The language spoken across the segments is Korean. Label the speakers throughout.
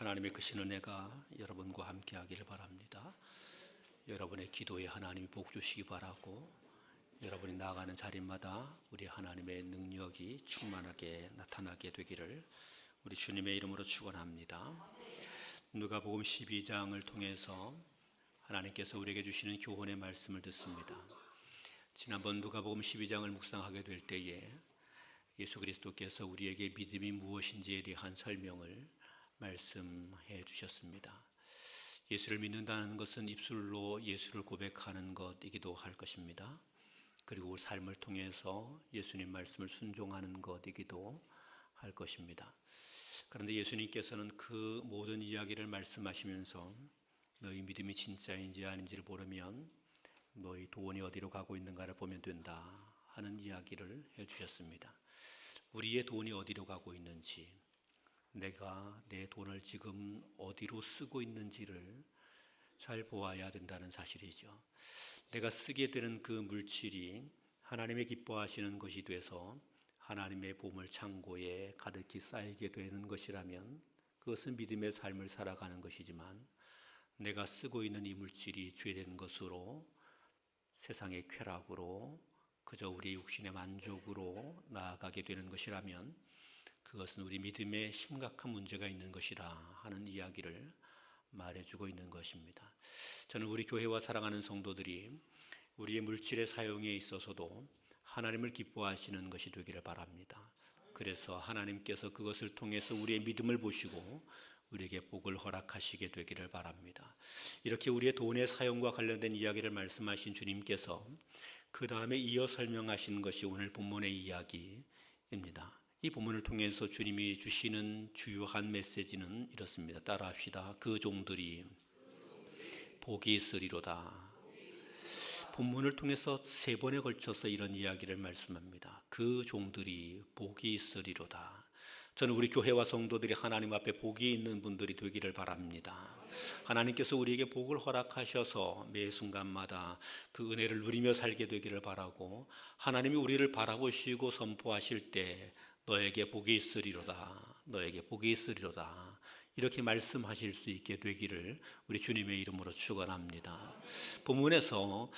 Speaker 1: 하나님의 크신 은혜가 여러분과 함께 하기를 바랍니다. 여러분의 기도에 하나님이 복 주시기 바라고, 여러분이 나아가는 자리마다 우리 하나님의 능력이 충만하게 나타나게 되기를 우리 주님의 이름으로 축원합니다. 누가복음 12장을 통해서 하나님께서 우리에게 주시는 교훈의 말씀을 듣습니다. 지난번 누가복음 12장을 묵상하게 될 때에 예수 그리스도께서 우리에게 믿음이 무엇인지에 대한 설명을 말씀해 주셨습니다. 예수를 믿는다는 것은 입술로 예수를 고백하는 것이기도 할 것입니다. 그리고 삶을 통해서 예수님 말씀을 순종하는 것이기도 할 것입니다. 그런데 예수님께서는 그 모든 이야기를 말씀하시면서 너희 믿음이 진짜인지 아닌지를 모르면 너희 돈이 어디로 가고 있는가를 보면 된다 하는 이야기를 해 주셨습니다. 우리의 돈이 어디로 가고 있는지, 내가 내 돈을 지금 어디로 쓰고 있는지를 잘 보아야 된다는 사실이죠. 내가 쓰게 되는 그 물질이 하나님의 기뻐하시는 것이 돼서 하나님의 보물 창고에 가득히 쌓이게 되는 것이라면 그것은 믿음의 삶을 살아가는 것이지만, 내가 쓰고 있는 이 물질이 죄된 것으로 세상의 쾌락으로 그저 우리 육신의 만족으로 나아가게 되는 것이라면 그것은 우리 믿음에 심각한 문제가 있는 것이라 하는 이야기를 말해주고 있는 것입니다. 저는 우리 교회와 사랑하는 성도들이 우리의 물질의 사용에 있어서도 하나님을 기뻐하시는 것이 되기를 바랍니다. 그래서 하나님께서 그것을 통해서 우리의 믿음을 보시고 우리에게 복을 허락하시게 되기를 바랍니다. 이렇게 우리의 돈의 사용과 관련된 이야기를 말씀하신 주님께서 그 다음에 이어 설명하신 것이 오늘 본문의 이야기입니다. 이 본문을 통해서 주님이 주시는 주요한 메시지는 이렇습니다. 따라합시다. 그 종들이 복이 있으리로다. 본문을 통해서 세 번에 걸쳐서 이런 이야기를 말씀합니다. 그 종들이 복이 있으리로다. 저는 우리 교회와 성도들이 하나님 앞에 복이 있는 분들이 되기를 바랍니다. 하나님께서 우리에게 복을 허락하셔서 매 순간마다 그 은혜를 누리며 살게 되기를 바라고, 하나님이 우리를 바라보시고 선포하실 때 너에게 복이 있으리로다, 너에게 복이 있으리로다, 이렇게 말씀하실 수 있게 되기를 우리 주님의 이름으로 축원합니다. 본문에서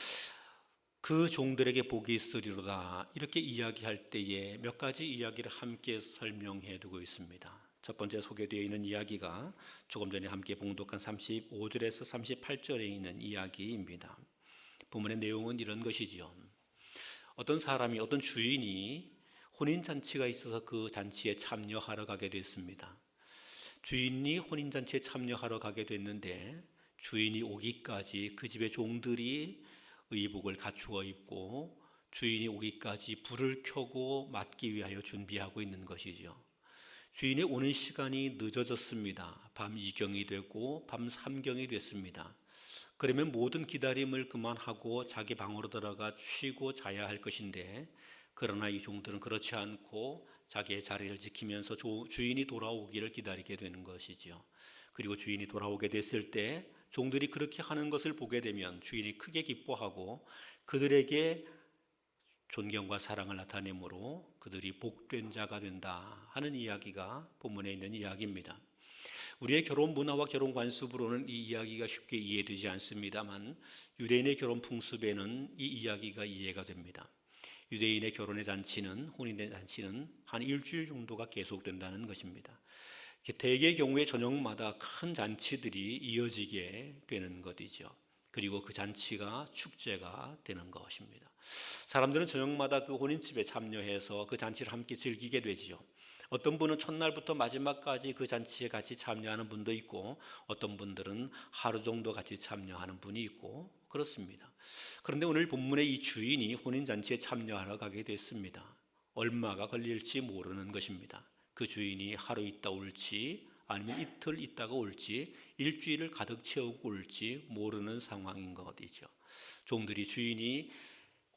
Speaker 1: 그 종들에게 복이 있으리로다 이렇게 이야기할 때에 몇 가지 이야기를 함께 설명해 두고 있습니다. 첫 번째 소개되어 있는 이야기가 조금 전에 함께 봉독한 35절에서 38절에 있는 이야기입니다. 본문의 내용은 이런 것이죠. 어떤 사람이, 어떤 주인이 혼인잔치가 있어서 그 잔치에 참여하러 가게 됐습니다. 주인이 혼인잔치에 참여하러 가게 됐는데 주인이 오기까지 그 집의 종들이 의복을 갖추어 입고 주인이 오기까지 불을 켜고 맞기 위하여 준비하고 있는 것이죠. 주인이 오는 시간이 늦어졌습니다. 밤 2경이 되고 밤 3경이 됐습니다. 그러면 모든 기다림을 그만하고 자기 방으로 들어가 쉬고 자야 할 것인데, 그러나 이 종들은 그렇지 않고 자기의 자리를 지키면서 주인이 돌아오기를 기다리게 되는 것이죠. 그리고 주인이 돌아오게 됐을 때 종들이 그렇게 하는 것을 보게 되면 주인이 크게 기뻐하고 그들에게 존경과 사랑을 나타내므로 그들이 복된 자가 된다 하는 이야기가 본문에 있는 이야기입니다. 우리의 결혼 문화와 결혼 관습으로는 이 이야기가 쉽게 이해되지 않습니다만, 유대인의 결혼 풍습에는 이 이야기가 이해가 됩니다. 유대인의 결혼의 잔치는, 혼인의 잔치는 한 일주일 정도가 계속된다는 것입니다. 대개의 경우에 저녁마다 큰 잔치들이 이어지게 되는 것이죠. 그리고 그 잔치가 축제가 되는 것입니다. 사람들은 저녁마다 그 혼인집에 참여해서 그 잔치를 함께 즐기게 되지요. 어떤 분은 첫날부터 마지막까지 그 잔치에 같이 참여하는 분도 있고, 어떤 분들은 하루 정도 같이 참여하는 분이 있고 그렇습니다. 그런데 오늘 본문의 이 주인이 혼인잔치에 참여하러 가게 됐습니다. 얼마가 걸릴지 모르는 것입니다. 그 주인이 하루 있다 올지 아니면 이틀 있다가 올지 일주일을 가득 채우고 올지 모르는 상황인 것이죠. 종들이 주인이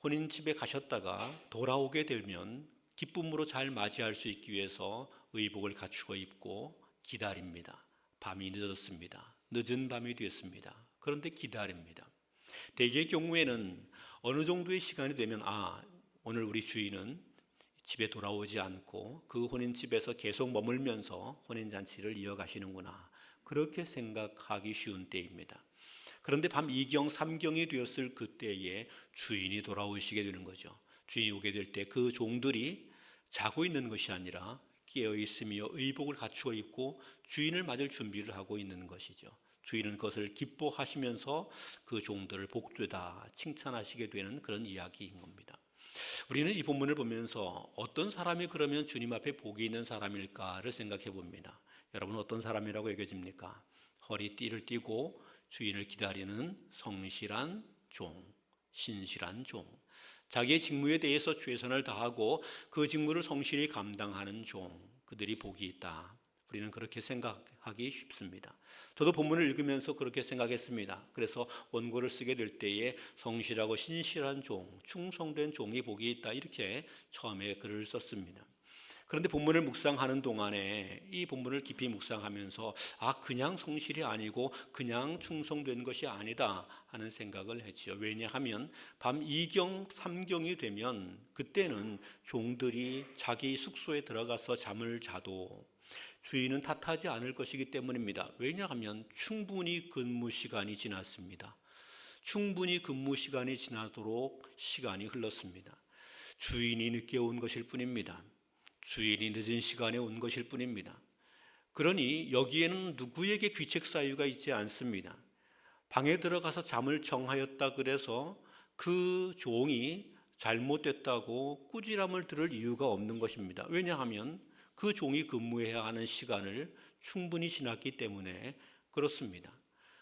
Speaker 1: 혼인집에 가셨다가 돌아오게 되면 기쁨으로 잘 맞이할 수 있기 위해서 의복을 갖추고 입고 기다립니다. 밤이 늦었습니다. 늦은 밤이 되었습니다. 그런데 기다립니다. 대개의 경우에는 어느 정도의 시간이 되면 오늘 우리 주인은 집에 돌아오지 않고 그 혼인집에서 계속 머물면서 혼인잔치를 이어가시는구나, 그렇게 생각하기 쉬운 때입니다. 그런데 밤 2경, 3경이 되었을 그때에 주인이 돌아오시게 되는 거죠. 주인이 오게 될 때 그 종들이 자고 있는 것이 아니라 깨어 있으며 의복을 갖추어 입고 주인을 맞을 준비를 하고 있는 것이죠. 주인은 그것을 기뻐하시면서 그 종들을 복되다 칭찬하시게 되는 그런 이야기인 겁니다. 우리는 이 본문을 보면서 어떤 사람이 그러면 주님 앞에 복이 있는 사람일까를 생각해 봅니다. 여러분, 어떤 사람이라고 여겨집니까? 허리띠를 띠고 주인을 기다리는 성실한 종, 신실한 종, 자기의 직무에 대해서 최선을 다하고 그 직무를 성실히 감당하는 종, 그들이 복이 있다. 우리는 그렇게 생각하기 쉽습니다. 저도 본문을 읽으면서 그렇게 생각했습니다. 그래서 원고를 쓰게 될 때에 성실하고 신실한 종, 충성된 종이 복이 있다, 이렇게 처음에 글을 썼습니다. 그런데 본문을 묵상하는 동안에 이 본문을 깊이 묵상하면서 그냥 성실이 아니고 그냥 충성된 것이 아니다 하는 생각을 했지요. 왜냐하면 밤 2경, 3경이 되면 그때는 종들이 자기 숙소에 들어가서 잠을 자도 주인은 탓하지 않을 것이기 때문입니다. 왜냐하면 충분히 근무 시간이 지났습니다. 충분히 근무 시간이 지나도록 시간이 흘렀습니다. 주인이 늦게 온 것일 뿐입니다. 주인이 늦은 시간에 온 것일 뿐입니다. 그러니 여기에는 누구에게 귀책 사유가 있지 않습니다. 방에 들어가서 잠을 청하였다 그래서 그 종이 잘못됐다고 꾸지람을 들을 이유가 없는 것입니다. 왜냐하면 그 종이 근무해야 하는 시간을 충분히 지났기 때문에 그렇습니다.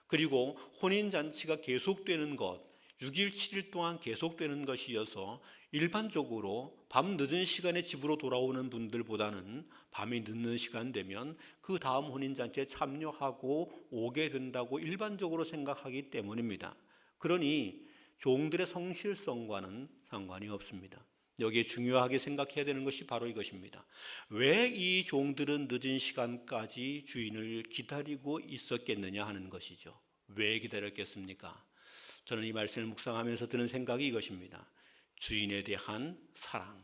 Speaker 1: 그리고 혼인잔치가 계속되는 것, 6일, 7일 동안 계속되는 것이어서 일반적으로 밤 늦은 시간에 집으로 돌아오는 분들보다는 밤이 늦는 시간 되면 그 다음 혼인잔치에 참여하고 오게 된다고 일반적으로 생각하기 때문입니다. 그러니 종들의 성실성과는 상관이 없습니다. 여기에 중요하게 생각해야 되는 것이 바로 이것입니다. 왜 이 종들은 늦은 시간까지 주인을 기다리고 있었겠느냐 하는 것이죠. 왜 기다렸겠습니까? 저는 이 말씀을 묵상하면서 드는 생각이 이것입니다. 주인에 대한 사랑,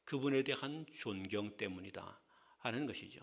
Speaker 1: 그분에 대한 존경 때문이다 하는 것이죠.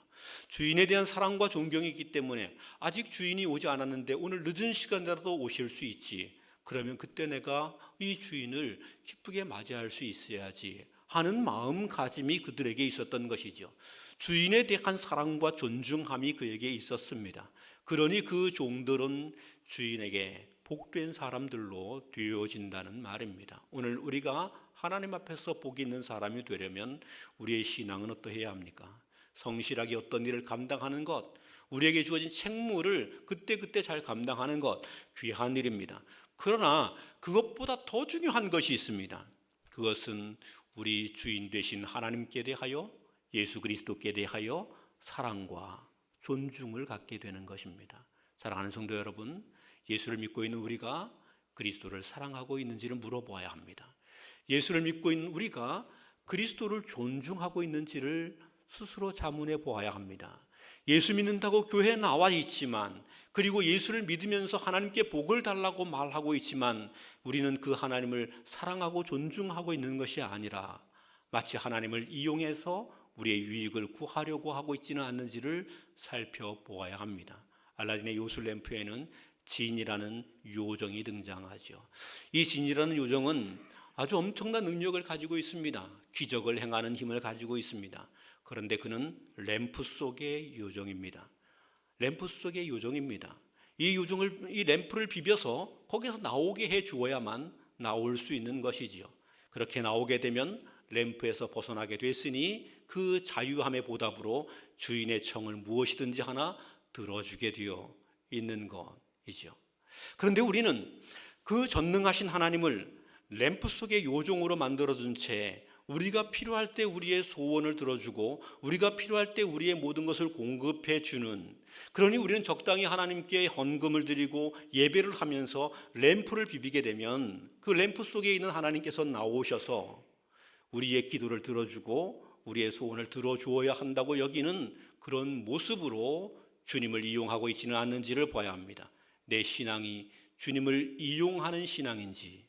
Speaker 1: 주인에 대한 사랑과 존경이 있기 때문에 아직 주인이 오지 않았는데 오늘 늦은 시간이라도 오실 수 있지, 그러면 그때 내가 이 주인을 기쁘게 맞이할 수 있어야지 하는 마음가짐이 그들에게 있었던 것이죠. 주인에 대한 사랑과 존중함이 그에게 있었습니다. 그러니 그 종들은 주인에게 복된 사람들로 되어진다는 말입니다. 오늘 우리가 하나님 앞에서 복 있는 사람이 되려면 우리의 신앙은 어떠해야 합니까? 성실하게 어떤 일을 감당하는 것, 우리에게 주어진 책무를 그때그때 잘 감당하는 것, 귀한 일입니다. 그러나 그것보다 더 중요한 것이 있습니다. 그것은 우리 주인 되신 하나님께 대하여, 예수 그리스도께 대하여 사랑과 존중을 갖게 되는 것입니다. 사랑하는 성도 여러분, 예수를 믿고 있는 우리가 그리스도를 사랑하고 있는지를 물어보아야 합니다. 예수를 믿고 있는 우리가 그리스도를 존중하고 있는지를 스스로 자문해 보아야 합니다. 예수 믿는다고 교회에 나와 있지만, 그리고 예수를 믿으면서 하나님께 복을 달라고 말하고 있지만 우리는 그 하나님을 사랑하고 존중하고 있는 것이 아니라 마치 하나님을 이용해서 우리의 유익을 구하려고 하고 있지는 않는지를 살펴보아야 합니다. 알라딘의 요술램프에는 진이라는 요정이 등장하죠. 이 진이라는 요정은 아주 엄청난 능력을 가지고 있습니다. 기적을 행하는 힘을 가지고 있습니다. 그런데 그는 램프 속의 요정입니다. 램프 속의 요정입니다. 이 램프를 비벼서 거기서 나오게 해 주어야만 나올 수 있는 것이지요. 그렇게 나오게 되면 램프에서 벗어나게 됐으니 그 자유함의 보답으로 주인의 청을 무엇이든지 하나 들어주게 되어 있는 것이죠. 그런데 우리는 그 전능하신 하나님을 램프 속의 요정으로 만들어둔 채 우리가 필요할 때 우리의 소원을 들어주고 우리가 필요할 때 우리의 모든 것을 공급해 주는, 그러니 우리는 적당히 하나님께 헌금을 드리고 예배를 하면서 램프를 비비게 되면 그 램프 속에 있는 하나님께서 나오셔서 우리의 기도를 들어주고 우리의 소원을 들어주어야 한다고 여기는 그런 모습으로 주님을 이용하고 있지는 않는지를 봐야 합니다. 내 신앙이 주님을 이용하는 신앙인지,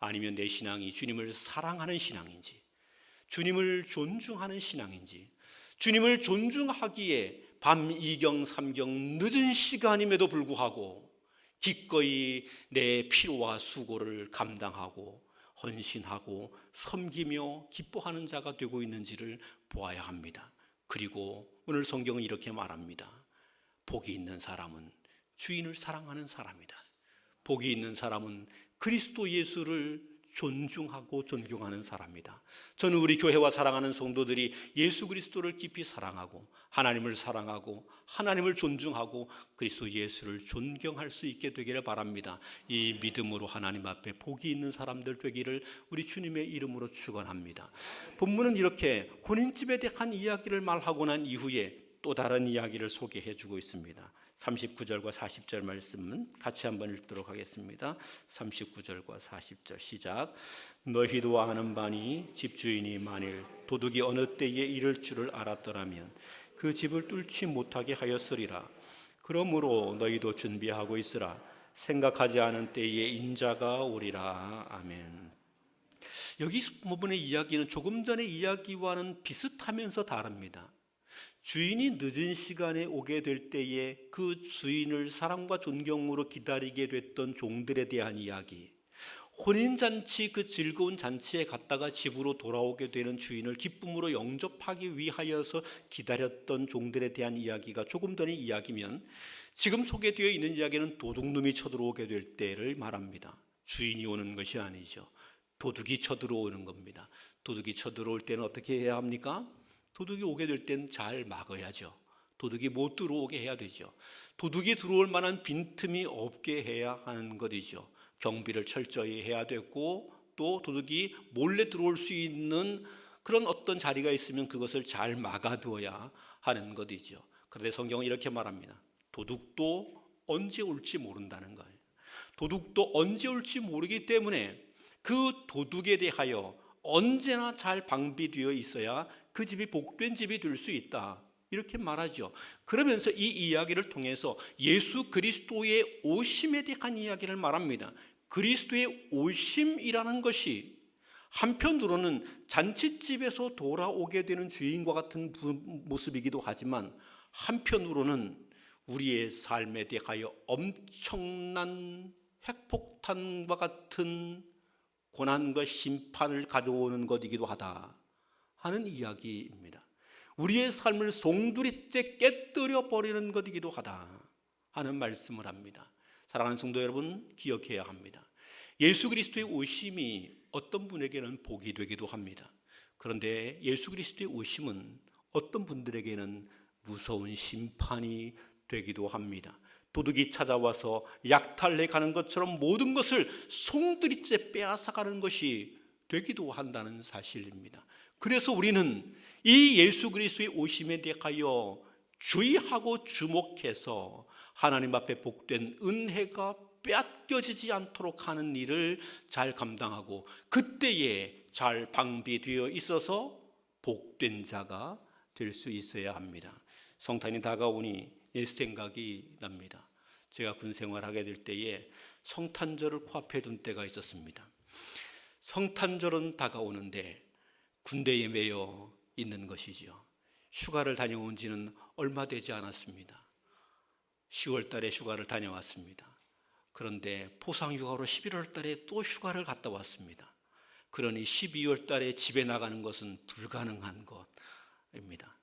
Speaker 1: 아니면 내 신앙이 주님을 사랑하는 신앙인지, 주님을 존중하는 신앙인지, 주님을 존중하기에 밤 2경 3경 늦은 시간임에도 불구하고 기꺼이 내 피로와 수고를 감당하고 헌신하고 섬기며 기뻐하는 자가 되고 있는지를 보아야 합니다. 그리고 오늘 성경은 이렇게 말합니다. 복이 있는 사람은 주인을 사랑하는 사람이다. 복이 있는 사람은 그리스도 예수를 존중하고 존경하는 사람이다. 저는 우리 교회와 사랑하는 성도들이 예수 그리스도를 깊이 사랑하고 하나님을 사랑하고 하나님을 존중하고 그리스도 예수를 존경할 수 있게 되기를 바랍니다. 이 믿음으로 하나님 앞에 복이 있는 사람들 되기를 우리 주님의 이름으로 축원합니다. 본문은 이렇게 혼인집에 대한 이야기를 말하고 난 이후에 또 다른 이야기를 소개해 주고 있습니다. 39절과 40절 말씀은 같이 한번 읽도록 하겠습니다. 39절과 40절 시작. 너희도 아는 바니 집주인이 만일 도둑이 어느 때에 이를 줄을 알았더라면 그 집을 뚫지 못하게 하였으리라. 그러므로 너희도 준비하고 있으라. 생각하지 않은 때에 인자가 오리라. 아멘. 여기 부분의 이야기는 조금 전의 이야기와는 비슷하면서 다릅니다. 주인이 늦은 시간에 오게 될 때에 그 주인을 사랑과 존경으로 기다리게 됐던 종들에 대한 이야기, 혼인잔치 그 즐거운 잔치에 갔다가 집으로 돌아오게 되는 주인을 기쁨으로 영접하기 위하여서 기다렸던 종들에 대한 이야기가 조금 전의 이야기면, 지금 소개되어 있는 이야기는 도둑놈이 쳐들어오게 될 때를 말합니다. 주인이 오는 것이 아니죠. 도둑이 쳐들어오는 겁니다. 도둑이 쳐들어올 때는 어떻게 해야 합니까? 도둑이 오게 될 땐 잘 막아야죠. 도둑이 못 들어오게 해야 되죠. 도둑이 들어올 만한 빈틈이 없게 해야 하는 것이죠. 경비를 철저히 해야 되고, 또 도둑이 몰래 들어올 수 있는 그런 어떤 자리가 있으면 그것을 잘 막아두어야 하는 것이죠. 그런데 성경은 이렇게 말합니다. 도둑도 언제 올지 모른다는 거예요. 도둑도 언제 올지 모르기 때문에 그 도둑에 대하여 언제나 잘 방비되어 있어야 그 집이 복된 집이 될 수 있다, 이렇게 말하죠. 그러면서 이 이야기를 통해서 예수 그리스도의 오심에 대한 이야기를 말합니다. 그리스도의 오심이라는 것이 한편으로는 잔치집에서 돌아오게 되는 주인과 같은 모습이기도 하지만, 한편으로는 우리의 삶에 대하여 엄청난 핵폭탄과 같은 고난과 심판을 가져오는 것이기도 하다 하는 이야기입니다. 우리의 삶을 송두리째 깨뜨려 버리는 것이기도 하다 하는 말씀을 합니다. 사랑하는 성도 여러분, 기억해야 합니다. 예수 그리스도의 오심이 어떤 분에게는 복이 되기도 합니다. 그런데 예수 그리스도의 오심은 어떤 분들에게는 무서운 심판이 되기도 합니다. 도둑이 찾아와서 약탈해 가는 것처럼 모든 것을 송두리째 빼앗아가는 것이 되기도 한다는 사실입니다. 그래서 우리는 이 예수 그리스도의 오심에 대하여 주의하고 주목해서 하나님 앞에 복된 은혜가 빼앗겨지지 않도록 하는 일을 잘 감당하고, 그때에 잘 방비되어 있어서 복된 자가 될 수 있어야 합니다. 성탄이 다가오니 내 생각이 납니다. 제가 군 생활하게 될 때에 성탄절을 코앞에 둔 때가 있었습니다. 성탄절은 다가오는데 군대에 매여 있는 것이죠. 휴가를 다녀온 지는 얼마 되지 않았습니다. 10월 달에 휴가를 다녀왔습니다. 그런데 포상휴가로 11월 달에 또 휴가를 갔다 왔습니다. 그러니 12월 달에 집에 나가는 것은 불가능한 것입니다.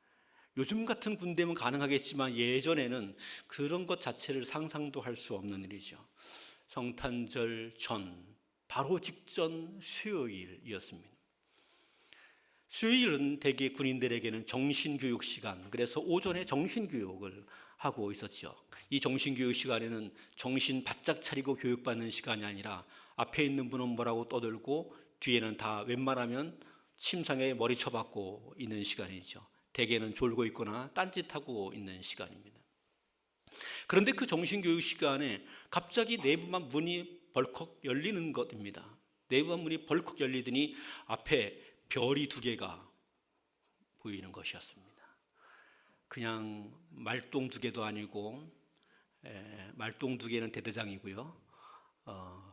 Speaker 1: 요즘 같은 군대면 가능하겠지만 예전에는 그런 것 자체를 상상도 할 수 없는 일이죠. 성탄절 전, 바로 직전 수요일이었습니다. 수요일은 대개 군인들에게는 정신교육 시간, 그래서 오전에 정신교육을 하고 있었죠. 이 정신교육 시간에는 정신 바짝 차리고 교육받는 시간이 아니라 앞에 있는 분은 뭐라고 떠들고 뒤에는 다 웬만하면 침상에 머리 쳐박고 있는 시간이죠. 대개는 졸고 있거나 딴짓하고 있는 시간입니다. 그런데 그 정신교육 시간에 갑자기 내부만 문이 벌컥 열리는 것입니다. 내부만 문이 벌컥 열리더니 앞에 별이 2개가 보이는 것이었습니다. 그냥 말똥 2개도 아니고, 말똥 2개는 대대장이고요,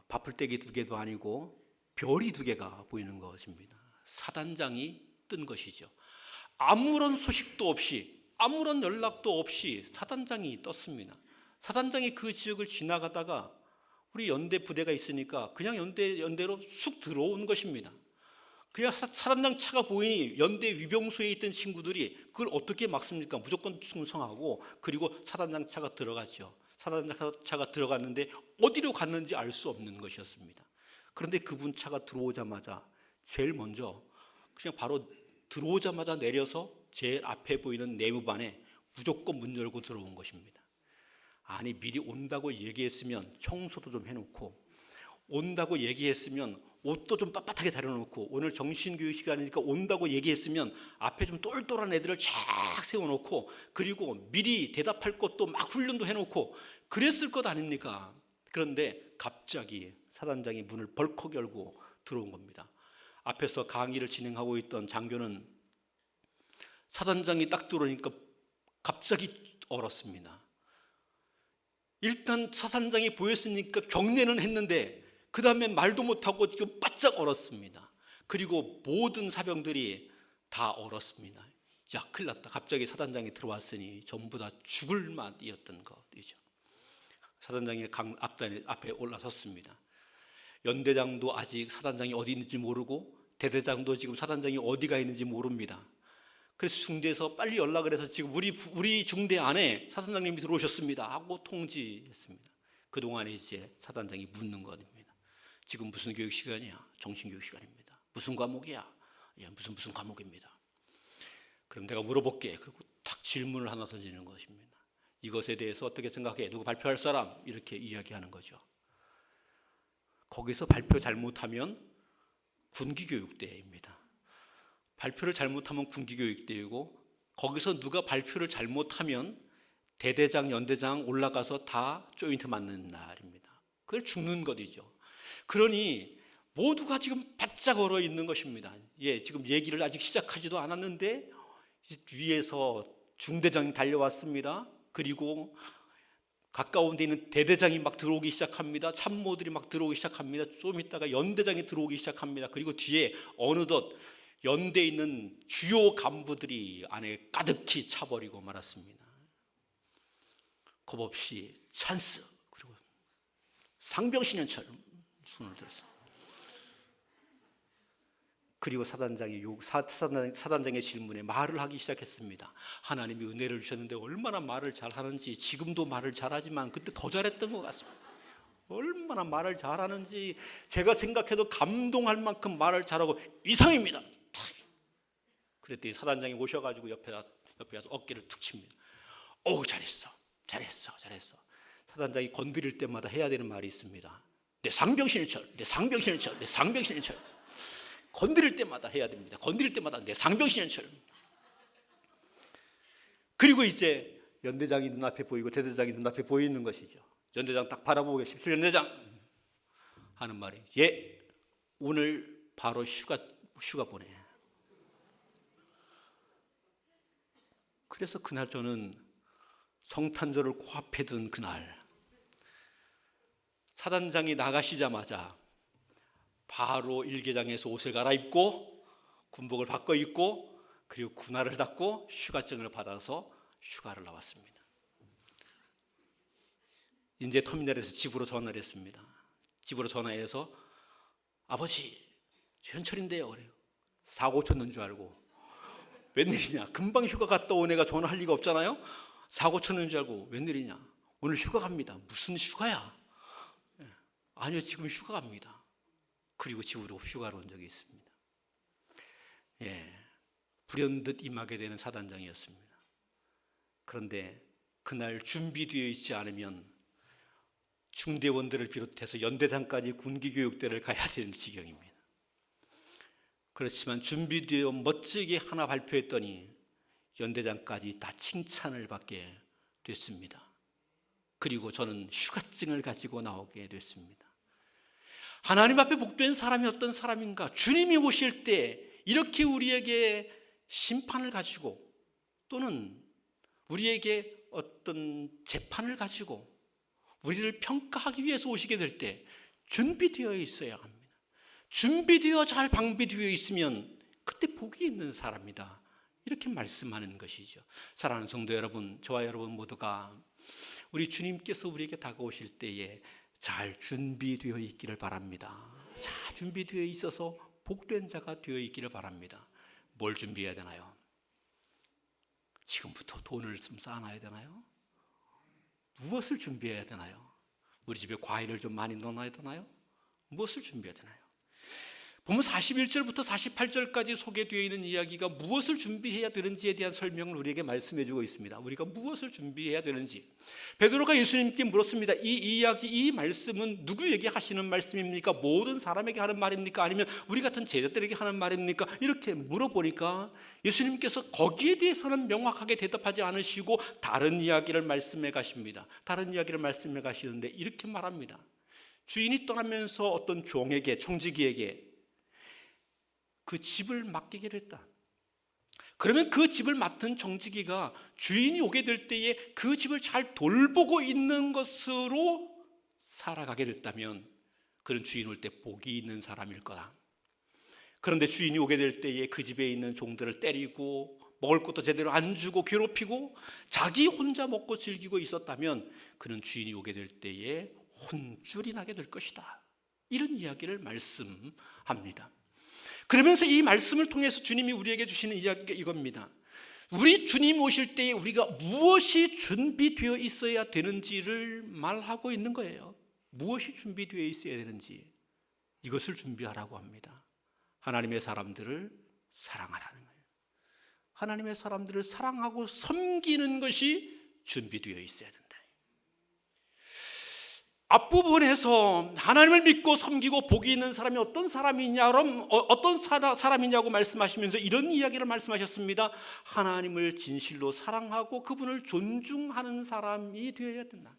Speaker 1: 바풀떼기 2개도 아니고 별이 2개가 보이는 것입니다. 사단장이 뜬 것이죠. 아무런 소식도 없이 아무런 연락도 없이 사단장이 떴습니다. 사단장이 그 지역을 지나가다가 우리 연대 부대가 있으니까 그냥 연대로 쑥 들어온 것입니다. 그냥 사단장 차가 보이니 연대 위병소에 있던 친구들이 그걸 어떻게 막습니까? 무조건 충성하고, 그리고 사단장 차가 들어가죠. 사단장 차가 들어갔는데 어디로 갔는지 알 수 없는 것이었습니다. 그런데 그분 차가 들어오자마자 제일 먼저 그냥 바로 들어오자마자 내려서 제일 앞에 보이는 내무반에 무조건 문 열고 들어온 것입니다. 아니, 미리 온다고 얘기했으면 청소도 좀 해놓고, 온다고 얘기했으면 옷도 좀 빳빳하게 다려놓고, 오늘 정신교육 시간이니까 온다고 얘기했으면 앞에 좀 똘똘한 애들을 쫙 세워놓고, 그리고 미리 대답할 것도 막 훈련도 해놓고 그랬을 것 아닙니까? 그런데 갑자기 사단장이 문을 벌컥 열고 들어온 겁니다. 앞에서 강의를 진행하고 있던 장교는 사단장이 딱 들어오니까 갑자기 얼었습니다. 일단 사단장이 보였으니까 경례는 했는데 그 다음에 말도 못하고 지금 바짝 얼었습니다. 그리고 모든 사병들이 다 얼었습니다. 야, 큰일 났다. 갑자기 사단장이 들어왔으니 전부 다 죽을 맛이었던 것이죠. 사단장이 앞에 올라섰습니다. 연대장도 아직 사단장이 어디 있는지 모르고, 대대장도 지금 사단장이 어디가 있는지 모릅니다. 그래서 중대에서 빨리 연락을 해서 지금 우리 중대 안에 사단장님이 들어오셨습니다 하고 통지했습니다. 그동안에 이제 사단장이 묻는 겁니다. 지금 무슨 교육 시간이야? 정신교육 시간입니다. 무슨 과목이야? 예, 무슨 과목입니다. 그럼 내가 물어볼게. 그리고 탁 질문을 하나 던지는 것입니다. 이것에 대해서 어떻게 생각해? 누구 발표할 사람? 이렇게 이야기하는 거죠. 거기서 발표 잘못하면 군기교육대입니다. 발표를 잘못하면 군기교육대이고, 거기서 누가 발표를 잘못하면 대대장, 연대장 올라가서 다 조인트 맞는 날입니다. 그걸 죽는 것이죠. 그러니 모두가 지금 바짝 얼어 있는 것입니다. 예, 지금 얘기를 아직 시작하지도 않았는데 위에서 중대장이 달려왔습니다. 그리고 가까운 데 있는 대대장이 막 들어오기 시작합니다. 참모들이 막 들어오기 시작합니다. 좀 있다가 연대장이 들어오기 시작합니다. 그리고 뒤에 어느덧 연대에 있는 주요 간부들이 안에 가득히 차버리고 말았습니다. 겁없이 찬스, 그리고 상병신현처럼 손을 들었습니다. 그리고 사단장의 질문에 말을 하기 시작했습니다. 하나님이 은혜를 주셨는데 얼마나 말을 잘하는지, 지금도 말을 잘하지만 그때 더 잘했던 것 같습니다. 얼마나 말을 잘하는지 제가 생각해도 감동할 만큼 말을 잘하고 이상입니다. 그랬더니 사단장이 오셔가지고 옆에 와서 어깨를 툭 칩니다. 오, 잘했어. 사단장이 건드릴 때마다 해야 되는 말이 있습니다. 내 상병신을 쳐. 건드릴 때마다 해야 됩니다. 건드릴 때마다 내 상병신을 쳐. 그리고 이제 연대장이 눈앞에 보이고 대대장이 눈앞에 보이는 것이죠. 연대장 딱 바라보고 계십시오. 연대장 하는 말이, 예, 오늘 바로 휴가 보내. 그래서 그날 저는 성탄절을 코앞에 둔 그날, 사단장이 나가시자마자 바로 일개장에서 옷을 갈아입고 군복을 바꿔 입고, 그리고 군화를 닫고 휴가증을 받아서 휴가를 나왔습니다. 이제 터미널에서 집으로 전화를 했습니다. 집으로 전화해서, 아버지, 현철인데요. 그래요. 사고 쳤는 줄 알고. 웬일이냐? 금방 휴가 갔다 온 애가 전화할 리가 없잖아요. 사고 쳤는 줄 알고. 웬일이냐? 오늘 휴가 갑니다. 무슨 휴가야? 아니요, 지금 휴가 갑니다. 그리고 집으로 휴가를 온 적이 있습니다. 예, 불현듯 임하게 되는 사단장이었습니다. 그런데 그날 준비되어 있지 않으면 중대원들을 비롯해서 연대장까지 군기교육대를 가야 되는 지경입니다. 그렇지만 준비되어 멋지게 하나 발표했더니 연대장까지 다 칭찬을 받게 됐습니다. 그리고 저는 휴가증을 가지고 나오게 됐습니다. 하나님 앞에 복된 사람이 어떤 사람인가? 주님이 오실 때 이렇게 우리에게 심판을 가지고, 또는 우리에게 어떤 재판을 가지고 우리를 평가하기 위해서 오시게 될 때 준비되어 있어야 합니다. 준비되어 잘 방비되어 있으면 그때 복이 있는 사람이다, 이렇게 말씀하는 것이죠. 사랑하는 성도 여러분, 저와 여러분 모두가 우리 주님께서 우리에게 다가오실 때에 잘 준비되어 있기를 바랍니다. 잘 준비되어 있어서 복된 자가 되어 있기를 바랍니다. 뭘 준비해야 되나요? 지금부터 돈을 좀 쌓아놔야 되나요? 무엇을 준비해야 되나요? 우리 집에 과일을 좀 많이 넣어놔야 되나요? 무엇을 준비해야 되나요? 보면 41절부터 48절까지 소개되어 있는 이야기가 무엇을 준비해야 되는지에 대한 설명을 우리에게 말씀해 주고 있습니다. 우리가 무엇을 준비해야 되는지. 베드로가 예수님께 물었습니다. 이 이야기, 이 말씀은 누구에게 하시는 말씀입니까? 모든 사람에게 하는 말입니까? 아니면 우리 같은 제자들에게 하는 말입니까? 이렇게 물어보니까 예수님께서 거기에 대해서는 명확하게 대답하지 않으시고 다른 이야기를 말씀해 가십니다. 다른 이야기를 말씀해 가시는데 이렇게 말합니다. 주인이 떠나면서 어떤 종에게, 청지기에게 그 집을 맡기기로 했다. 그러면 그 집을 맡은 청지기가 주인이 오게 될 때에 그 집을 잘 돌보고 있는 것으로 살아가게 됐다면 그런 주인 올 때 복이 있는 사람일 거다. 그런데 주인이 오게 될 때에 그 집에 있는 종들을 때리고 먹을 것도 제대로 안 주고 괴롭히고 자기 혼자 먹고 즐기고 있었다면 그는 주인이 오게 될 때에 혼쭐이 나게 될 것이다. 이런 이야기를 말씀합니다. 그러면서 이 말씀을 통해서 주님이 우리에게 주시는 이야기가 이겁니다. 우리 주님 오실 때에 우리가 무엇이 준비되어 있어야 되는지를 말하고 있는 거예요. 무엇이 준비되어 있어야 되는지 이것을 준비하라고 합니다. 하나님의 사람들을 사랑하라는 거예요. 하나님의 사람들을 사랑하고 섬기는 것이 준비되어 있어야 된다. 앞부분에서 하나님을 믿고 섬기고 복이 있는 사람이 어떤 사람이냐고 말씀하시면서 이런 이야기를 말씀하셨습니다. 하나님을 진실로 사랑하고 그분을 존중하는 사람이 되어야 된다.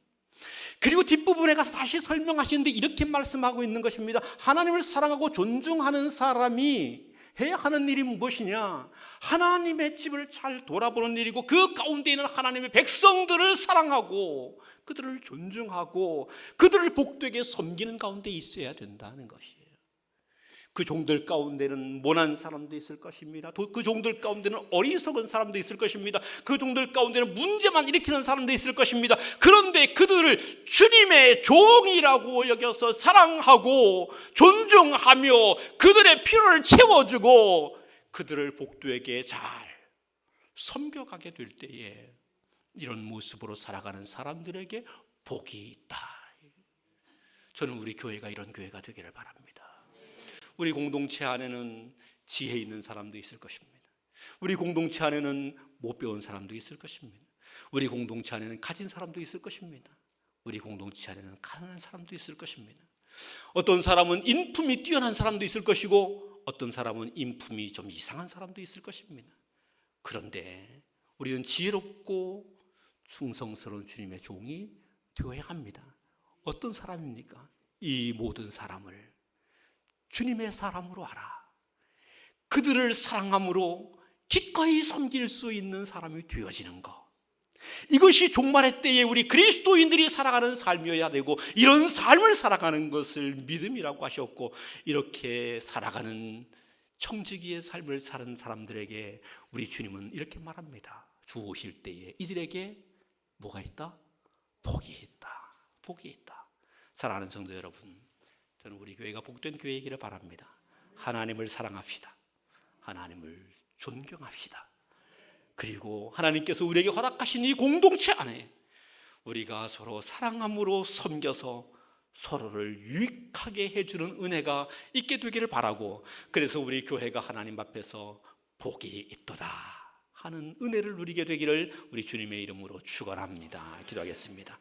Speaker 1: 그리고 뒷부분에 가서 다시 설명하시는데 이렇게 말씀하고 있는 것입니다. 하나님을 사랑하고 존중하는 사람이 해야 하는 일이 무엇이냐? 하나님의 집을 잘 돌아보는 일이고 그 가운데 있는 하나님의 백성들을 사랑하고 그들을 존중하고 그들을 복되게 섬기는 가운데 있어야 된다는 것이에요. 그 종들 가운데는 모난 사람도 있을 것입니다. 그 종들 가운데는 어리석은 사람도 있을 것입니다. 그 종들 가운데는 문제만 일으키는 사람도 있을 것입니다. 그런데 그들을 주님의 종이라고 여겨서 사랑하고 존중하며 그들의 필요를 채워주고 그들을 복되게 잘 섬겨가게 될 때에 이런 모습으로 살아가는 사람들에게 복이 있다. 저는 우리 교회가 이런 교회가 되기를 바랍니다. 우리 공동체 안에는 지혜 있는 사람도 있을 것입니다. 우리 공동체 안에는 못 배운 사람도 있을 것입니다. 우리 공동체 안에는 가진 사람도 있을 것입니다. 우리 공동체 안에는 가난한 사람도 있을 것입니다. 어떤 사람은 인품이 뛰어난 사람도 있을 것이고 어떤 사람은 인품이 좀 이상한 사람도 있을 것입니다. 그런데 우리는 지혜롭고 충성스러운 주님의 종이 되어야 합니다. 어떤 사람입니까? 이 모든 사람을 주님의 사람으로 알아. 그들을 사랑함으로 기꺼이 섬길 수 있는 사람이 되어지는 것. 이것이 종말의 때에 우리 그리스도인들이 살아가는 삶이어야 되고 이런 삶을 살아가는 것을 믿음이라고 하셨고 이렇게 살아가는 청지기의 삶을 사는 사람들에게 우리 주님은 이렇게 말합니다. 주 오실 때에 이들에게 뭐가 있다? 복이 있다. 복이 있다. 사랑하는 성도 여러분, 저는 우리 교회가 복된 교회이기를 바랍니다. 하나님을 사랑합시다. 하나님을 존경합시다. 그리고 하나님께서 우리에게 허락하신 이 공동체 안에 우리가 서로 사랑함으로 섬겨서 서로를 유익하게 해주는 은혜가 있게 되기를 바라고 그래서 우리 교회가 하나님 앞에서 복이 있도다 하는 은혜를 누리게 되기를 우리 주님의 이름으로 축원합니다. 기도하겠습니다.